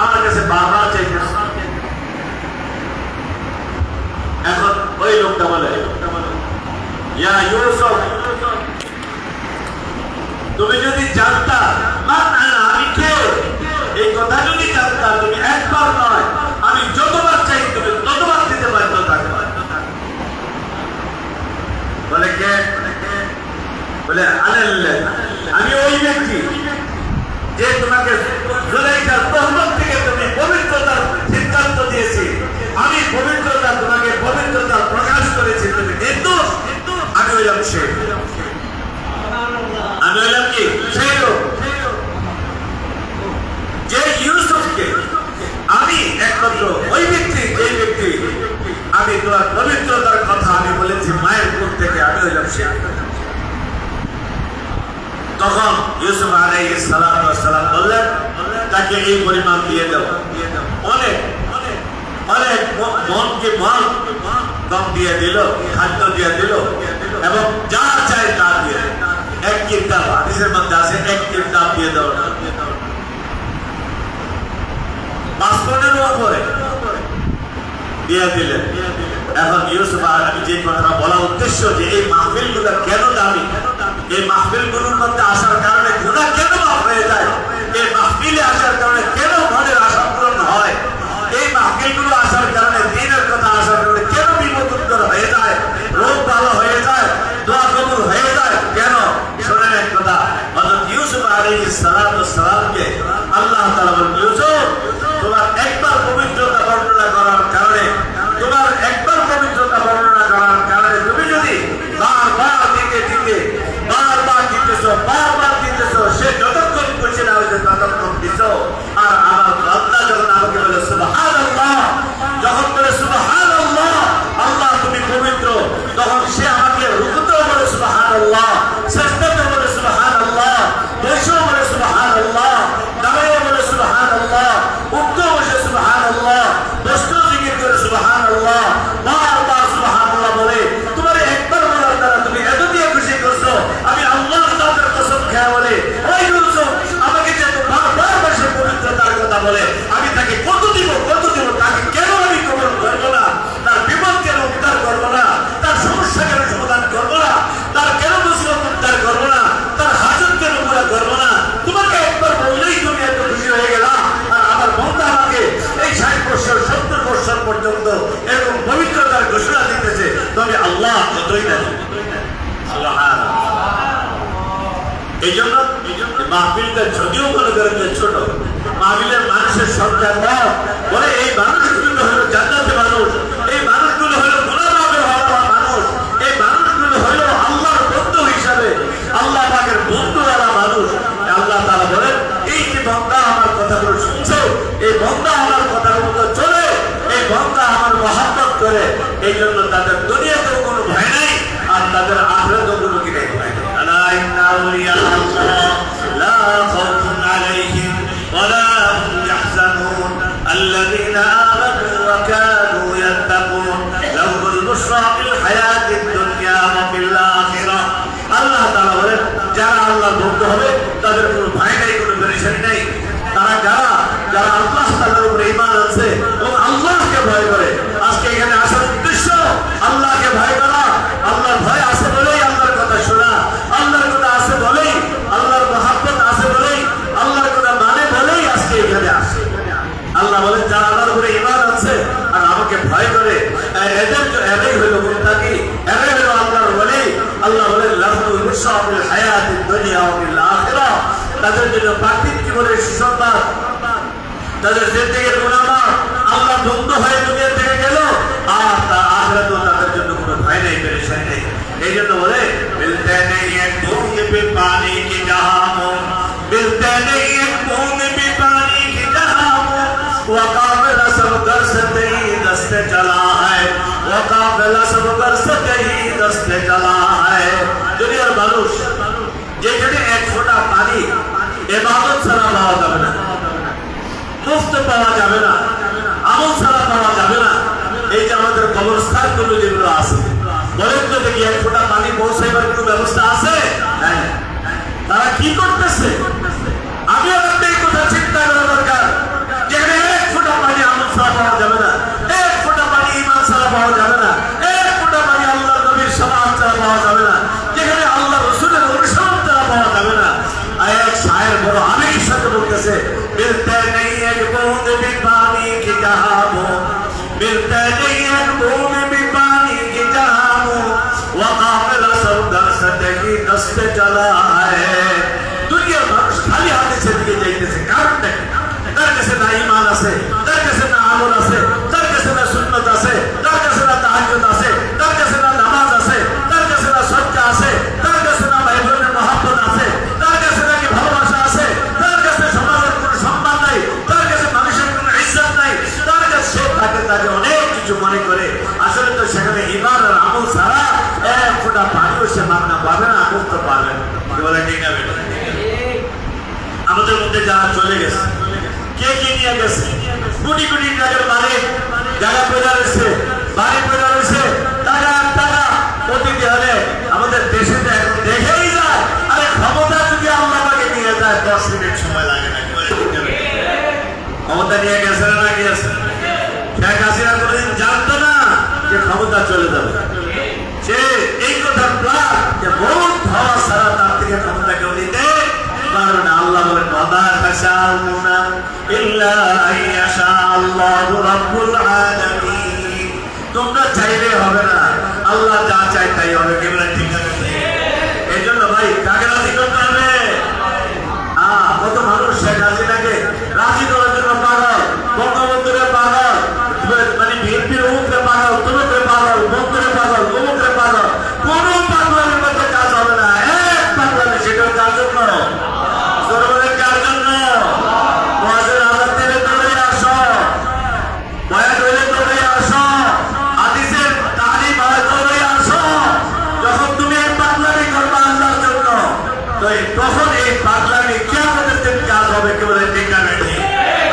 আমার কাছে বারবার চাইতেছে। এখন ওই লোকটা বলে, ইয়া ইউসুফ, তুমি যদি জানতা আমি কে, এই কথা যদি জানতা, তুমি একবার নয় আমি যতবার চাই তুমি ততবার দিতে বাধ্য থাকবে। বলে কে? বলে আমি ওই ব্যক্তি যে তোমাকে জুলাইখার তহমত থেকে তুমি পবিত্রতার সিদ্ধান্ত দিয়েছি, আমি পবিত্রতা তোমাকে পবিত্রতা প্রকাশ করেছি, তুমি নির্দোষ, আমি হইলাম সে। আমি হইলাম কি? সেই লোক যে ইউসুফকে আমি একমাত্র ওই ব্যক্তি, যে ব্যক্তি আমি তোমার পবিত্রতার কথা আমি বলেছি মায়ের মুখ থেকে, আমি হইলাম সে। তখন ইউসুফ আলাইহিস সালাম বললেন, তাকে এই পরিমাণ দিয়ে দাও। অনেক অনেক মনকে মন কম দিয়ে দিল, খাদ্য দিয়ে দিল, এবং যা চাই তা দিয়ে। এক কিতাব হাদিসের মধ্যে আছে, এক কিতাব দিয়ে দাও না, পাসপোর্টের উপরে দিয়ে দিলেন। এখন ইউসুফ, আমি যে কথাটা বলা উদ্দেশ্য যে এই মাহফিল গুলো কেন দামি, এই মাহফিল গুলোর মধ্যে আসার কারণে গুনাহ কেন মাফ হয়ে যায়, এই মাহফিলে আসার কারণে কেন মনের আশা পূরণ হয়, এই মাহফিল গুলো আসার কারণে দ্বীনের কথা আসার কারণে কেন বিপদ উত্তর হয়ে যায়, রোগ ভালো হয়ে যায়, দোয়া কবুল হয়ে যায় কেন? শোনেন এক কথা, হযরত ইউসুফ আলাইহিস সালামকে আল্লাহ তাআলা বলেন, ইউসুফ তোমার একবার পবিত্রতা বর্ণনা করার কারণে, তোমার একবার পবিত্রতা বর্ণনা করার কারণে তুমি যদি বারবার দিতে দিতে বারবার দিতেছ, সে যতক্ষণ করছে না হয়েছে ততক্ষণ দিছ। আর আমার বান্দা যখন আমাকে বলে সুবহানাল্লাহ, যখন বলে সুবহানাল্লাহ, আল্লাহ তুমি পবিত্র, তখন সে আমাকে রুকুতেও বলে সুবহানাল্লাহ, সাজদাতেও বলে সুবহানাল্লাহ, বসেও বলে সুবহানাল্লাহ, দাঁড়িয়েও বলে সুবহানাল্লাহ, উঠতেও বসে সুবহানাল্লাহ, বসতেও জিকির করে সুবহানাল্লাহ, বারবার সুবহানাল্লাহ বলে তোমার একবার বলার দ্বারা তুমি এত দিয়ে খুশি করছো। আমি আল্লাহ তাআলার কসম খেয়ে বলে, ওই ইউসুফ আমাকে যে বারবার বসে পবিত্রতার কথা বলে, আমি তাকে কত দিব, তাকে কেন আমি কবুল করবো না, তার বিপদ কেন উদ্ধার করবো না, তার সমস্যা কেন সমাধান করবো না, তার কেন মুসিবত উদ্ধার করবো না, তার হাজত কেন পুরা করবো না। তোমাকে একবার বললেই তুমি এত খুশি হয়ে গেলা, আর আমার বন্ধা আমাকে এই 60 বছর 70 বছর পর্যন্ত এরকম পবিত্রতার ঘোষণা দিতেছে, তবে আল্লাহ কতই না। এই জন্য মাহফিলটা যদিও মনে করেন যে ছোট, মাহফিলের মানুষের সংখ্যা কম, বলে এই মানুষগুলো হলো জান্নাতের মানুষ, এই মানুষগুলো হলো গুনাহ মাফ হওয়া মানুষ, এই মানুষগুলো হলো আল্লাহর বন্ধু হিসাবে আল্লাহ পাকের বন্ধুওয়ালা মানুষ। আল্লাহ তাআলা বলেন, এই যে বান্দা আমার কথাগুলো শুনছো, এই বান্দা আমার কথাগুলো মতো চলে, এই বান্দা আমার মহব্বত করে, এই জন্য তাদের দুনিয়াতেও কোনো ভয় নাই, আর তাদের আখিরাতেও কোনো কি নাই ভয় নাই। আলা ইন্না আউলিয়া আল্লাহ লা খাউফুন আলাইহিম ওয়া লা হুম ইয়াহজানুন আল্লাযীনা আমানু ওয়া কানু ইয়াত্তাকুন লাহুমুল বুশরা ফিল হায়াতিদ দুনিয়া ওয়া ফিল আখিরাহ। আল্লাহ তাআলা বলেন, যারা আল্লাহর ভক্ত হবে তাদের কোনো ভয় নাই, কোনো পেরেশানি নাই। তারা যারা আল্লাহ তাআলার উপরে ঈমান আনছে এবং আল্লাহকে ভয় করে। আজকে এখানে আসার উদ্দেশ্য আল্লাহকে ভয় করা, আল্লাহর ভয় আছে বলেই আল্লাহর কথা শোনা, আল্লাহর কথা আছে বলেই, আল্লাহর মহব্বত আছে বলেই, আল্লাহর কথা মানে বলেই আজকে এখানে আসে। আল্লাহ বলেন, যারা আল্লাহর উপরে ঈমান আছে আর আমাকে ভয় করে, এরাই হলো মুত্তাকি, এরাই হলো আল্লাহর ওলি। আল্লাহ বলেন, লাহুমুল বুশরা ফিল হায়াতিদ দুনিয়া ওয়া ফিল আখিরাহ। তাদের জন্য পার্থিব জীবনের সুসংবাদ, তাদের জিন্দেগির গুনাহ মাফ, আল্লাহ বন্ধু হয়ে দুনিয়া থেকে গেল, আর তার আখিরাতেও তাদের জন্য কোনো ভয় নেই, পেরেশানি নেই। এই জন্য বলে, মিলতে নেই এক বুঁদ भी पानी की जहां हो, मिलते नहीं एक बूंद भी पानी की जहां हो, वो काफिला सब घर से ही दस्ते चला है, वो काफिला सब घर से ही दस्ते चला है। दुनियार মানুষ যেখানে এক ফোঁটা পানি ইবাদত ছাড়া পাওয়া যাবে না, মুফত পাওয়া যাবে না, আমল ছাড়া পাওয়া যাবে না। এই যে আমাদের কবরস্থানগুলো যেগুলো আছে, বলেন তো দেখি এক ফোঁটা পানি পৌঁছাইবার কোনো ব্যবস্থা আছে? নাই। তারা কি করতেছে? আমি আপনার এই কথা চিন্তা করা দরকার, যেখানে বলতেছে মিলতে নেই এক বूंद भी पानी की जहां हो मिलते नहीं एक बूंद भी पानी की जहां हो वकाफिला सरदार सदगी दस्त चला है দুনিয়ার মানুষ খালি হাতে সেদিকে যাইতেছে কারণটা কি তার কাছে না ঈমান আছে তার কাছে না আমল আছে তার কাছে না সুন্নাত আছে তার কাছে না তাহাজ্জুদ আছে তার কাছে না নামাজ আছে তার কাছে না সদকা আছে তার কাছে না ভাই বোনের মহব্বত আছে তার কাছে নাকি ভালোবাসা আছে তার কাছে সমাজের কোনো সম্মান নাই তার কাছে মানুষের কোনো ইজ্জত নাই তার কাছে তাকে অনেক কিছু মনে করে আসলে তো সেখানে ঈমান আর আমল ছাড়া এক ফোঁটা পানিও সে মান্না পাবে না আমল তো পাবে না কি বলে ঠিক না বেটা আমাদের মধ্যে যারা চলে গেছে কে কে নিয়ে গেছে কোটি কোটি টাকার মালিক জায়গা পয়সা রয়েছে বাড়ি পয়সা রয়েছে টাকা প্রতিটি হলে আমাদের দেশে এখন দেখেই যায় আরে ক্ষমতা যদি আল্লাহকে নিয়ে যায় 10 মিনিট সময় লাগে না ক্ষমতা নিয়ে গেছে না গিয়েছে শেখ হাসিনা কোনোদিন জানতো না যে ক্ষমতা চলে যাবে সে এই কথা প্লাস যে বহুত হওয়া ছাড়া তার থেকে ক্ষমতা কেউ নিতে কারণ আল্লাহ বলেন ওয়ামা তাশাউনা ইল্লা আইয়াশা আল্লাহু রাব্বুল আলামিন তোমরা চাইলে হবে না আল্লাহ যা চায় তাই হবে কি বলেন ঠিক আছে এইজন্য ভাই কাকে রাজি করতে হবে কত মানুষ শেখ হাসিনাকে রাজি করার জন্য পাগল বঙ্গবন্ধুরে পাগল মানে বিএনপির উপরে পাগল তোমাকে পাগল বন্ধুরে পাগল অমুকরে পাগল কোন পাগলের মধ্যে কাজ হবে না এক পাগলামি সেটা কার জন্য সর্বদের কার জন্য ওয়াজের আজাদ দিলে দৌড়ে আসো বয়ান হইলে দৌড়ে আসো হাদিসের তালিম হয় দৌড়ে আসো যখন তুমি এই পাগলামি করবা আল্লাহর জন্য তো তখন এই পাগলামি কিয়ামতের দিন কাজ হবে কি বলে ঠিক না ঠিক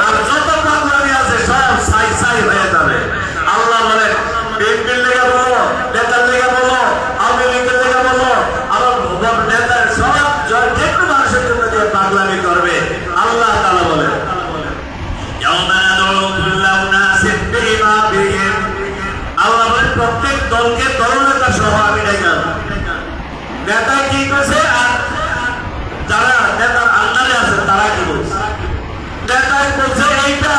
আর যত পাগলামি আছে সব সাই হয়ে যাবে আল্লাহ বলেন বিএনপির লেগে বলো নেতার লেগে বলো আওয়ামী লীগের লেগে বলো আবার নেতার সব যে কোনো মানুষের জন্য যে পাগলামি করবে আল্লাহ তাআলা বলেন আল্লাহ বলেন প্রত্যেক দলকে দলনেতা সহ আমি ডাকলাম নেতা কি করছে আর যারা নেতার আন্ডারে আছে তারা কি বলছে নেতাই বলছে এইটা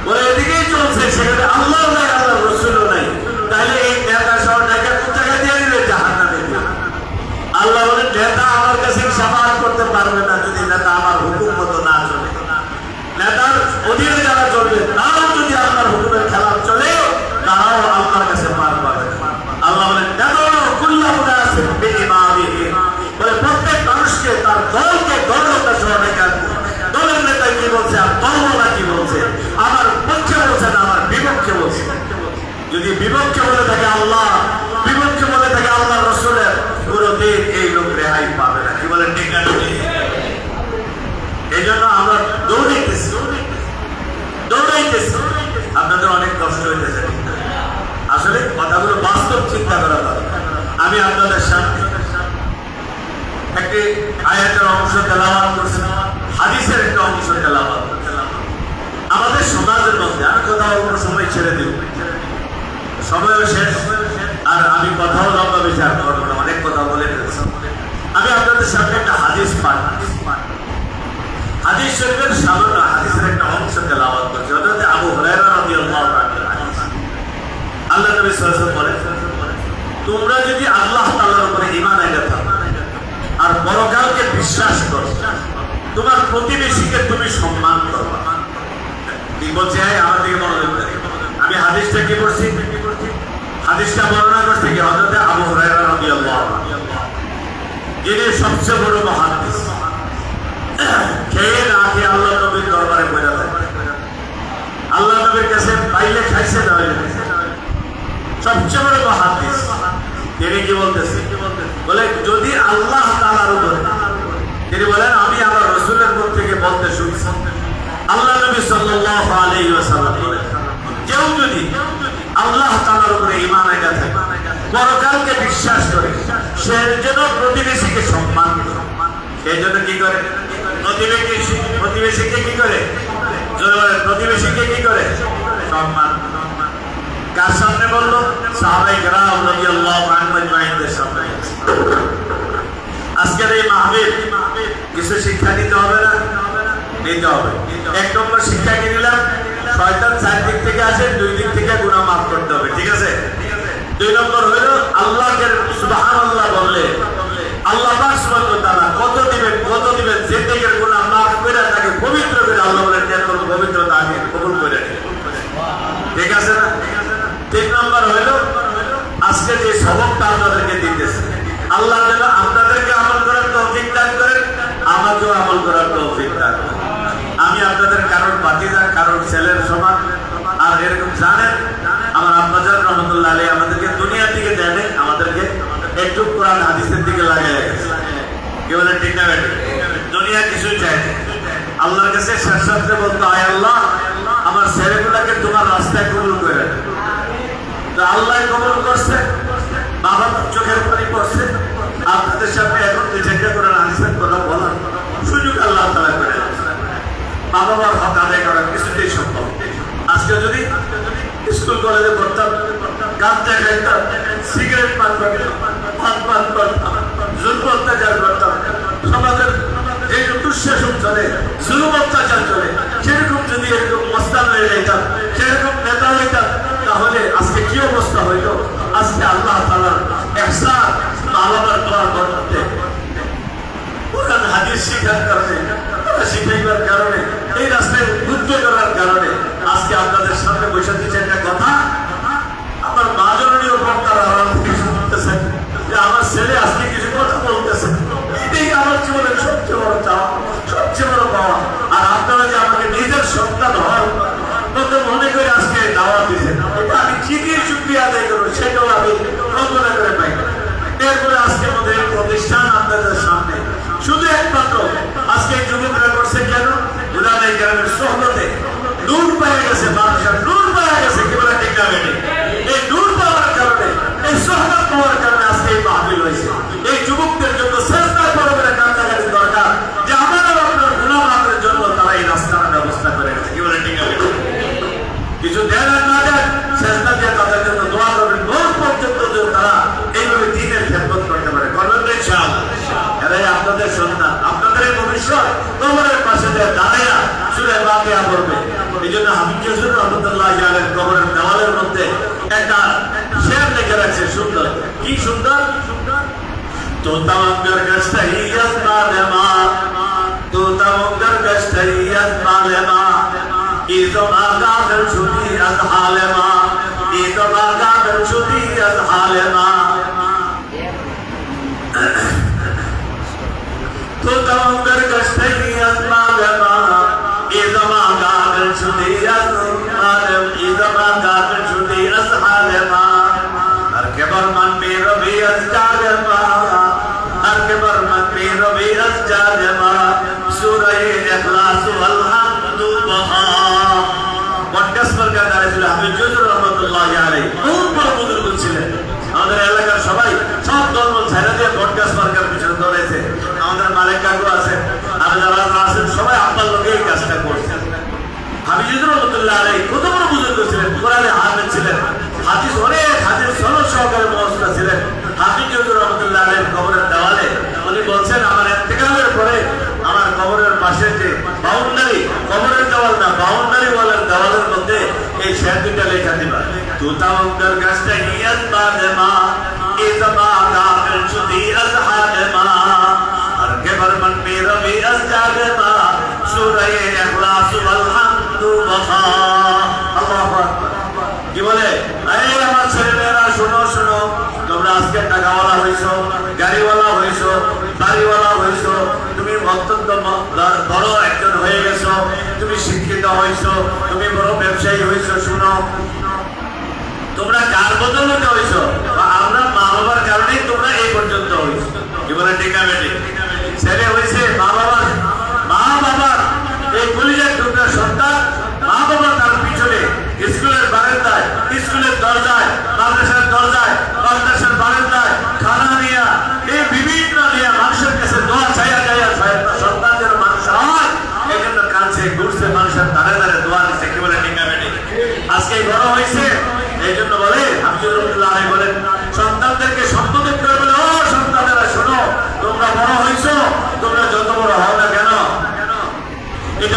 বলে এদিকেই চলছে সেখানে আল্লাহ নাই আল্লাহ রসুলও নাই তাহলে এই নেতা সহ নেতা কোন জায়গায় দিয়ে দিলে জাহান্নামে দিবে আল্লাহ বলেন নেতা আমার কাছে সাফাত করতে পারবে না যদি নেতা আমার হুকুম মতো না চলে নেতার অধীনে যারা চলবে তারাও যদি আল্লাহর হুকুমের খেলাফ চলে তারাও আল্লাহর কাছে পার পাবে আল্লাহ বলেন বলে প্রত্যেক মানুষকে তার দলকে দলনেতা সহ ডেকে দলের নেতা কি বলছে আর দলওয়ালা কি বলছে আমার পক্ষে বলছে না আমার বিপক্ষে বলছে যদি বিপক্ষে বলে থাকে আল্লাহ বিপক্ষে বলে থাকে আল্লাহ রসুলের পুরোদিন এই লোক রেহাই পাবে না কি বলেন ঠিক আছে এই জন্য আমরা দৌড়াইতেছি আপনাদের অনেক কষ্ট হইতেছে আসলে কথাগুলো বাস্তব চিন্তা করা দরকার আমি আপনাদের সামনে একটি আয়াতের অংশ তেলাওয়াত করছি হাদিসের একটা অংশ তেলাওয়াত আমাদের সমাজের মধ্যে আমি কথা অল্প সময় ছেড়ে দিব সময়ও শেষ আর আমি কথাও লম্বা বিচার করবো না অনেক কথা বলে ফেলছি আমি আপনাদের সামনে একটা হাদিস পাঠ হাদিস শরীফের সামান্য হাদিসের একটা অংশ তেলাওয়াত করছি অর্থাৎ আবু হুরায়রা রাদিয়াল্লাহু তাআলা আল্লাহ নবী সাল্লাল্লাহু আলাইহি ওয়াসাল্লাম বলেন তোমরা যদি আল্লাহ তাআলার উপরে ঈমান আনতে থাকো আর পরকালকে বিশ্বাস করো তোমার প্রতিবেশীকে তুমি সম্মান করবা কি বলছে আমার দিকে মনোযোগ দেন আমি হাদিসটা কি পড়ছি হাদিসটা বর্ণনা করতে কি হযরত আবু হুরায়রা রাদিয়াল্লাহু আনহু যিনি সবচেয়ে বড় মুহাদ্দিস খেয়ে না খেয়ে আল্লাহ নবীর দরবারে বসে থাকে আল্লাহ নবীর কাছে পাইলে খাইছে না সবচেয়ে বড় মুহাদ্দিস তিনি কি বলতেছে বলে যদি আল্লাহ তাআলার উপরে তিনি বলেন আমি আমার রাসূলের মুখ থেকে বলতে শুনছি আল্লাহ নবী সাল্লাল্লাহু আলাইহি ওয়াসাল্লাম বলেন কেউ যদি আল্লাহ তাআলার উপরে ঈমান আনতে থাকে পরকালকে বিশ্বাস করে সে যেন প্রতিবেশীকে সম্মান করে সেই জন্য কি করে প্রতিবেশীকে কি করে প্রতিবেশীকে কি করে সম্মান কার সামনে বললো সাহাবায়ে কেরাম রাদিয়াল্লাহু আনহুম আজমাইনদের সামনে আজকের এই মাহফিল কিছু শিক্ষা নিতে হবে না নিতে হবে। 1 নম্বর শিক্ষা কি নিলাম? শয়তান 4 দিক থেকে আসে, 2 দিক থেকে গুনাহ মাফ করতে হবে, ঠিক আছে? 2 নম্বর হলো আল্লাহকে সুবহানাল্লাহ বললে আল্লাহ পাক সুবহানাহু ওয়া তাআলা কত দিবেন জিন্দেগীর গুনাহ মাফ করে তাকে পবিত্র করে আল্লাহ বলেন দেখুন পবিত্রতা আগে কবুল করে নিন, ঠিক আছে না? 3 নম্বর হলো আজকে যে সবকটা আপনাদেরকে দিতেছে আল্লাহ যেন আপনাদেরকে আমল করার তৌফিক দান করেন, আমাকেও আমল করার তৌফিক দান করেন। আমি আপনাদের কারোর ভাতিজা কারোর ছেলের সমান, আর এরকম জানেন আমার আব্বাজান রহমতুল্লাহ আলাইহি আমাদেরকে দুনিয়ার দিকে দেন, আমাদেরকে একটু কোরআন হাদিসের দিকে লাগাই রেখেছে। কি বলে ঠিক না? দুনিয়া কিছুই চাই না, আল্লাহর কাছে শেষ রাত্রে বলতো আয় আল্লাহ আমার ছেলেগুলাকে তোমার রাস্তায় কবুল করে দেন। তো আল্লাহ কবুল করছে, বাবা চোখের পানি পড়ছে, আপনাদের সামনে এখন যেটা করে হাদিসের কথা বলার সুযোগ আল্লাহ তাআলা করে দিয়েছে। মা বাবার হক আদায় করা কিছুতেই সম্ভব। আজকে যদি স্কুল কলেজে পড়তাম, গাঁজা খাইতাম, সিগারেট পান করতাম, জুলুম অত্যাচার করতাম, সমাজের যে দুঃশাসন চলে, জুলুম অত্যাচার চলে, সেরকম যদি এরকম মস্তান হয়ে যাইতাম, সেরকম নেতা হইতাম, তাহলে আজকে কি অবস্থা হইতো? আজকে আল্লাহ তাআলার ইহসান মা বাবার দোয়া করতে কোরআন হাদিস শিখার কারণে, শিখাইবার কারণে, এই রাস্তায় উদ্বুদ্ধ করার কারণে আজকে আপনাদের সামনে বসে দিচ্ছে একটা কথা। আমার মা জননীয় বক্তারা আড়াল থেকে শুনতেছে যে আমার ছেলে আজকে কিছু কথা বলতেছে, এটাই আমার জীবনের সবচেয়ে বড় চাওয়া, সবচেয়ে বড় পাওয়া। আর আপনারা যে আমাকে নিজের সন্তান হন তখন মনে করে আজকে দাওয়াত দিয়েছেন, এটা আমি কি দিয়ে শুকরিয়া আদায় করবো সেটাও আমি কল্পনা করে পাই। এরপরে আজকে আমাদের প্রতিষ্ঠান আপনাদের সামনে শুধু একমাত্র আজকে যুবকরা করছে কেন? উলামায়ে কেরামের সোহবতে নূর পেয়ে গেছে, মানুষের নূর পেয়ে গেছে, কি বলে ঠিক না? এই নূর পাওয়ার কারণে, এই সোহবত পাওয়ার কারণে আজকে এই মাহফিল হয়েছে। এই যুবকদের জন্য চেষ্টা করবেন, কান্দাকাটি দরকার যে আমার আপনার গুনাহ মাফের জন্য তারা এই রাস্তার ব্যবস্থা করে গেছে, কি বলে ঠিক না? কিছু দেন আর না দেন, চেষ্টা দিয়ে তাদের জন্য দোয়া করবেন বহু পর্যন্ত যেন তারা এইভাবে দ্বীনের খেদমত করতে পারে। করবেন তো ইনশাআল্লাহ? এরাই আপনাদের সন্তান, আপনাদের এই ভবিষ্যৎ কবরের পাশে দিয়ে দাঁড়াইয়া সূরা বাকিয়া পড়বে। এই জন্য হাফিজ হুজুর রহমতুল্লাহ আলাইহির কবরের দেওয়ালের মধ্যে একটা শের লিখে রাখছে, সুন্দর, কি সুন্দর। তো তামাক্কার গাছটাইয়াত মালেমা, তো তামাক্কার গাছটাইয়াত মালেমা, ইজো মাগাবেল ছুটি আজ হালেমা, ইজো মাগাবেল ছুটি আজ হালেমা। তো তামাক্কার গাছটাইয়াত মালেমা, ইজো মাগাবেল ছুটি আজ হালেম, ইজো মাগাবেল ছুটি আজ হালেমা। আর কেবল মান রবি আজ জালেমা, আর কেবল মান রবি আজ জালেমা। সূরা ইখলাস ওয়াল হামদু বাহা পডকাস্ট সরকার দাঁড়িয়েছিল হাফিজ হুজুর রহমতুল্লাহ আলাইহি, খুব বড় বুজুর্গ ছিলেন। আমাদের এলাকার সবাই সব ধর্ম ছেড়ে দিয়ে পডকাস্ট সরকার পিছনে দৌড়েছে। আমাদের মালিক কাকু আছে, আর যারা আছেন সবাই আপনার লোকে এই কাজটা করছেন। হাফিজ হুজুর রহমতুল্লাহ আলাইহি কত বড় বুজুর্গ ছিলেন, কোরআনে হাফেজ ছিলেন, হাদিস অনেক হাদিস সনদ সহকারে মুখস্থ ছিলেন। হাফিজ হুজুর রহমতুল্লাহ আলাইহির কবরের দেওয়ালে উনি বলছেন আমার ইন্তেকালের পরে আমার কবরের পাশে যে বাউন্ডারি, কবরের দেওয়াল না বাউন্ডারি ওয়ালের দেওয়ালের মধ্যে এই শের দুইটা লেখা দিবা। তু তাওয়াক্কাল গাছটা ইয়াত বাদেমা, ইজমা গাফিল ছুটি আজ হালেমা, আর কেবর মন মে রবি আজ জালেমা। সূরা ইখলাস ওয়াল হামদু বাহা। আল্লাহু আকবার। কি বলে? এই আমার ছেলেমেয়েরা শোনো শোনো, তোমরা আজকে টাকাওয়ালা হইছো, গাড়িওয়ালা হইছো, বাড়িওয়ালা হইছো, তুমি অত্যন্ত বড় একজন হয়ে গেছো, তুমি শিক্ষিত হইছো, তুমি বড় ব্যবসায়ী হইছো। শুনো, তোমরা কার বদৌলতে হইছো? আমরা মা বাবার কারণেই তোমরা এই পর্যন্ত হইছো। কি বলে ঠিক না? ছেলে হইছে মা বাবার এই কলিজার টুকরা সন্তান, মা বাবা তার পিছনে স্কুলের বারান্দায়, স্কুলের দরজায়, মাদ্রাসার দরজায়, মাদ্রাসার বারান্দায় খানা নিয়া, এই বিভিন্ন নিয়ে মানুষের কাছে দোয়া চাইয়া চাইয়া সন্তান যেন মানুষ হয় এই জন্য কাঁদছে, ঘুরছে, মানুষের দাঁড়ে দাঁড়ে দোয়া দিচ্ছে। কি বলে ঠিক না? আজকে বড় হয়েছে এই জন্য বলে হাফিজ রহমতুল্লাহ আলাইহি বলেন সন্তানদেরকে সম্বোধন করে বলে, ও সন্তানেরা শোনো, তোমরা বড় হয়েছো, তোমরা যত বড় হও না কেন, এটা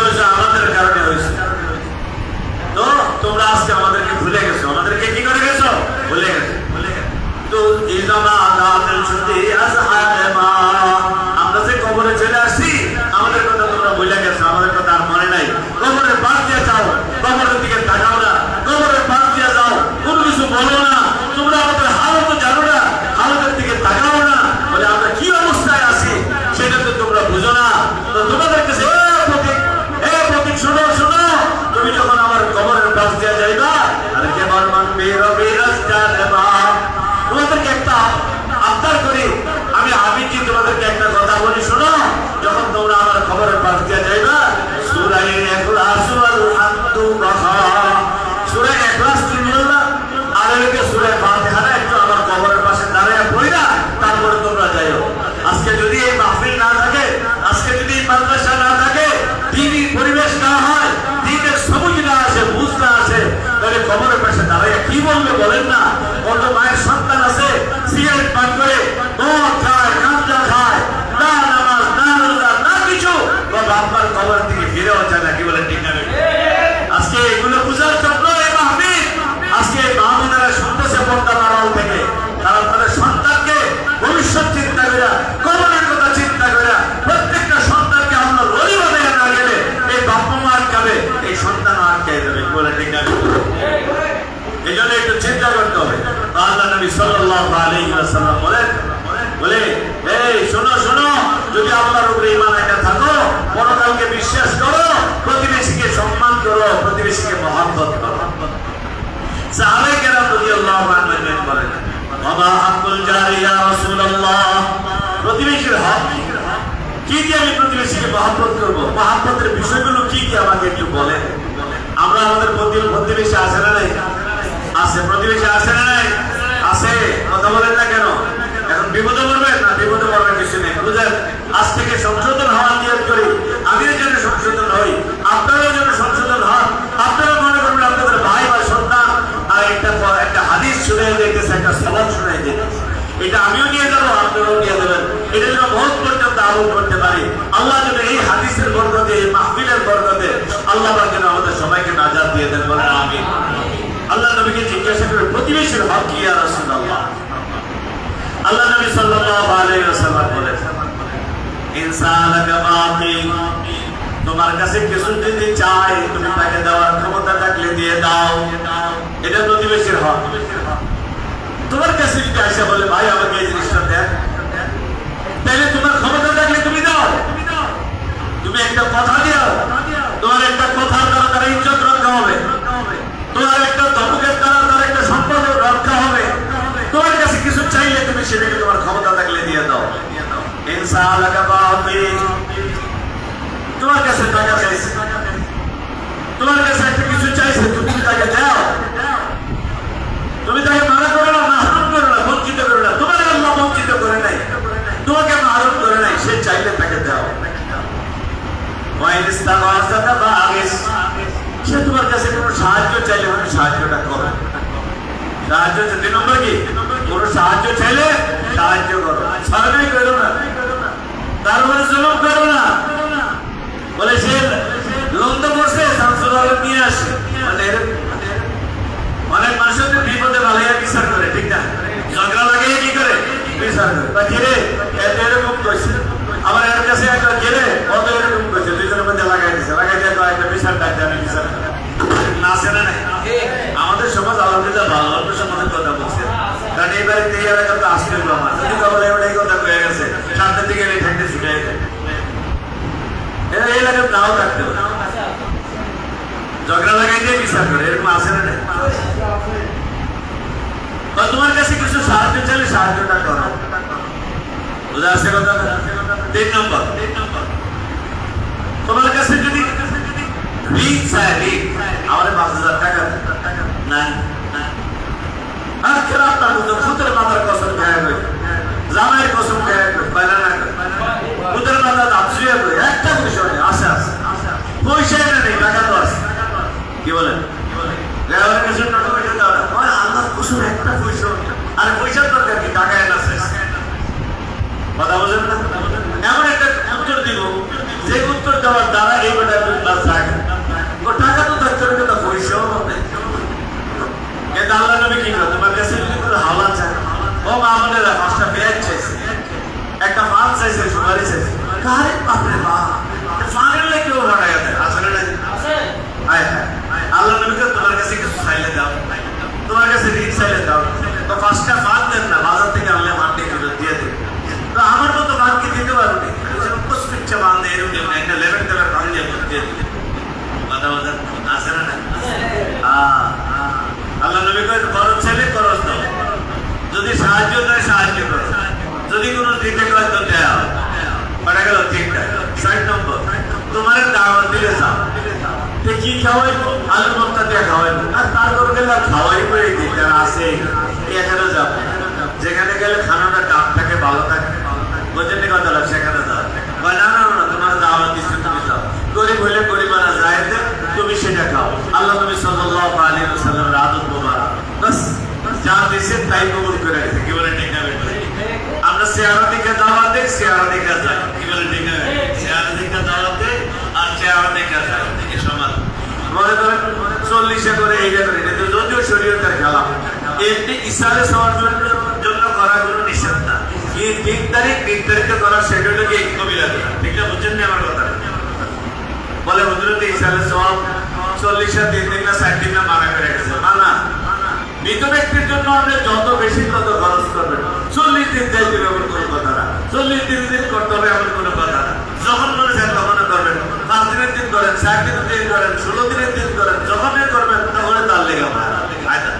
দাঁড়িয়ে কি বলবে বলেন না? কত মায়ের সন্তান আছে সিগারেট পান করে মদ খায়, গাঁজা খায়, না নামাজ, না রোজা, না কিছু, বাবার কবর থেকে ফিরেও যায় না। কি বলেন ঠিক না? আজকে এগুলো পূজার জন্য এই মাহফিল। আজকে মা বোনেরা শুনতেছে পর্দার আড়াল থেকে, তারা তাদের সন্তানকে ভবিষ্যৎ চিন্তা করে, কবরের কথা চিন্তা করে, প্রত্যেকটা সন্তানকে আমরা রলি বানায় না গেলে এই বাবা মা আটকাবে, এই সন্তানও আটকাই যাবে। কি বলে ঠিক না? এই জন্য একটু চিন্তা করতে হবে। আল্লাহ নবী সাল্লাল্লাহু আলাইহি ওয়াসাল্লাম বলে এই শোনো শোনো, যদি আল্লাহর উপরে ঈমান আনতে থাকো, পরকালকে বিশ্বাস করো, প্রতিবেশীকে সম্মান করো, প্রতিবেশীকে মহব্বত করো। সাহাবায়ে কেরাম রাদিয়াল্লাহু আনহুম বলেন, ওয়া হাক্কুল জারি ইয়া রাসূলুল্লাহ, প্রতিবেশীর হক কি দিয়ে আমি প্রতিবেশীকে মহব্বত করব? মহব্বতের বিষয়গুলো কি কি আমাকে একটু বলেন। আমরা আমাদের প্রতিবেশী আছে না নাই? আছে। প্রতিবেশী আছে না নাই? আছে। কথা বলেন না কেন? এখন বিপদে পড়বেন না? বিপদে পড়বেন কিছু নেই। বুঝলেন? আজ থেকে সংশোধন হওয়ার নিয়ত করি, আমিও যেন সংশোধন হই, আপনারাও যেন সংশোধন হন। আপনারা মনে করবেন আপনাদের ভাই বা সন্তান আর একটা হাদিস শুনে দেখতেছে, একটা সবক শোনাই দিতেছে, এটা আমিও নিয়ে যাবো, আপনারাও নিয়ে দেবেন। এটা যেন বহুত পর্যন্ত আমল করতে পারি। আল্লাহ যেন এই হাদিসের বরকতে, এই মাহফিলের বরকতে আল্লাহ যেন আমাদের সবাইকে নাজাত দিয়ে দেন। বলেন আমিন। আল্লাহ নবীকে জিজ্ঞাসা করে প্রতিবেশীর হক কি ইয়া রাসূলুল্লাহ? আল্লাহ নবী সাল্লাল্লাহু আলাইহি ওয়াসাল্লাম বলেছেন, ইনসালাকা বাকি, তোমার কাছে কিছু যদি চাই তুমি তাকে দেওয়ার ক্ষমতা থাকলে দিয়ে দাও, এটা প্রতিবেশীর হক। তোমার কাছে যদি আইসা বলে ভাই আমাকে এই জিনিসটা দেন, তাহলে তোমার ক্ষমতা থাকলে তুমি দাও। তুমি একটা কথা দিও, তোমার একটা কথার দ্বারা তার ইজ্জত রক্ষা হবে, তোমার একটা ধমকের দ্বারা তার একটা সম্পদ রক্ষা হবে। তোমার কাছে কিছু চাইলে তুমি সেটাকে তোমার ক্ষমতা থাকলে দিয়ে দাও। ইনসালাকা বাকি, তোমার কাছে টাকা চাইছে, তোমার কাছে একটা কিছু চাইছে, তুমি তাকে দাও। তুমি তাকে মানা করো না, মাহরুম করো না, বঞ্চিত করো না। তোমার আল্লাহ বঞ্চিত করে নাই, তোমাকে মাহরুম করে নাই, সে চাইলে তাকে দাও। সে তোমার কাছে কোনো সাহায্য চাইলে মানে সাহায্যটা করো। সাহায্য 2 নম্বর কি? কোনো সাহায্য চাইলে সাহায্য করো, ছাড়াই করো না, তারপরে জুলুম করো না। বলে সে লন্দ করছে, শামসুল আলম নিয়ে আসে, মানে অনেক মানুষের বিপদে বালাইয়া বিচার করে, ঠিক না? ঝগড়া লাগিয়ে কি করে বিচার করে, বা ঘিরে এরকম করছে, আমার এর কাছে একটা ঘিরে কত এরকম করছে, দুইজনের মধ্যে লাগাই দিচ্ছে, লাগাই দিয়ে একটা বিচার ডাকতে আমি বিচার না সেনা নাই। আমাদের সমাজ আলহামদুলিল্লাহ ভালো, অল্প সমাজের কথা বলছে, কারণ এই বাড়িতে এই এলাকা তো আসলে আমার যদি বলে এই কথা হয়ে গেছে, সামনের দিকে এই থাকতে ছুটে যায়, এই এলাকার নাও থাকতে হবে, ঝগড়া লাগাই দিয়ে বিচার করে, এরকম আসে না। তোমার কাছে কিছু সাহায্য চাইলে সাহায্যটা করো। বুঝা আসছে কথা? 3 নম্বর, তোমার কাছে যদি ঋণ চায়, ঋণ আমাদের 5,000 টাকা নাই, আর খেলাপ না বুঝো, সুতের মাথার কসম খেয়ে গই, জামাইয়ের কসম খেয়ে গই, বাইরে না সুতের মাথা দাঁড়িয়ে গই, একটা বিষয় নেই, আসে আসে পয়সাই নেই, টাকা তো আছে। কি বলেন? আল্লাহ কুসুর একটা পয়সা, আর পয়সার দরকার কি? টাকা এনে কথা বলেন না? এমন একটা উত্তর দিব যে উত্তর দেওয়ার দ্বারা এই বেটা থাকে, ও টাকা তো থাকতে হবে, কিন্তু পয়সাও নেই। কিন্তু আল্লাহ নবী কি করে? তোমার কাছে যদি কোনো হাওয়া চায়, ও মা বোনেরা 5টা পেঁয়াজ চাইছে, একটা মাল চাইছে, সুপারি চাইছে, কারে বাপরে বাপ, ফানের লাগে কেউ ভাড়ায় দেয়, আসলে না? আল্লাহ নবীকে তোমার কাছে কিছু চাইলে দাও, তোমার কাছে ঋণ চাইলে দাও, তো 5টা ফান দেন না, বাজার থেকে আনলে মাটি দিয়ে দেবে। তো আমার মতো বানকে দিতে পারবে, কুসপিচ্ছা বান দিয়ে এরকম একটা লেভেল দেবের বান দিয়ে দিয়ে দিবে। কথা বলেন আসে না? আল্লাহ নবী কয় খরচ চাইলে খরচ দাও, যদি সাহায্য দেয় সাহায্য করো, যদি কোনো দিতে কয় তো দেওয়া। কটা গেল? 3টা। 4 নম্বর, তোমার দাওয়াত দিলে যাও, কি খাওয়াইবো? আলু ভর্তা দিয়ে খাওয়াইবো, আর তারপর গেলে খাওয়াইবো, এই দিন যারা আছে এখানে যাবো, যেখানে গেলে খানাটা ডাব থাকে, ভালো থাকে, বোঝেন কথা, সেখানে যাও। না না না, তোমার দাওয়াত দিচ্ছে, তুমি যাও, গরিব হইলে গরিবানা যায়, তুমি সেটা খাও। আল্লাহ নবী সাল্লাল্লাহু আলাইহি ওয়াসাল্লামের আদত মোবারক। চেহারা দেখা যায়, কি বলে ঠিক না? চেহারা দেখা দাওয়াতে আর চেহারা দেখা যায় কি সমান? মনে করেন 40 করে এইটা করে, এটা যদিও শরীয়তের খেলা, এমনি ইসারে সবার জন্য করা কোনো নিষেধ না। এই 3 তারিখ নির্ধারিত করা সেটা হলো কি কবিরা গুনাহ। ঠিক না? বুঝছেন না আমার কথা? বলে হুজুরতে ইসারে সব 40 আর 3 দিন না 4 দিন না মারা করে গেছে। না, মৃত ব্যক্তির জন্য আপনি যত বেশি তত খরচ করবেন। 40 দিন যাইতে হবে কোনো কথা না, 40 দিন করতে হবে এমন কোনো কথা না। যখন মনে চান তখন করবেন, 5 দিনের দিন করেন, 4 দিনের দিন করেন, 16 দিনের দিন করেন, যখনই করবেন তখন তার লেগে ফায়দা।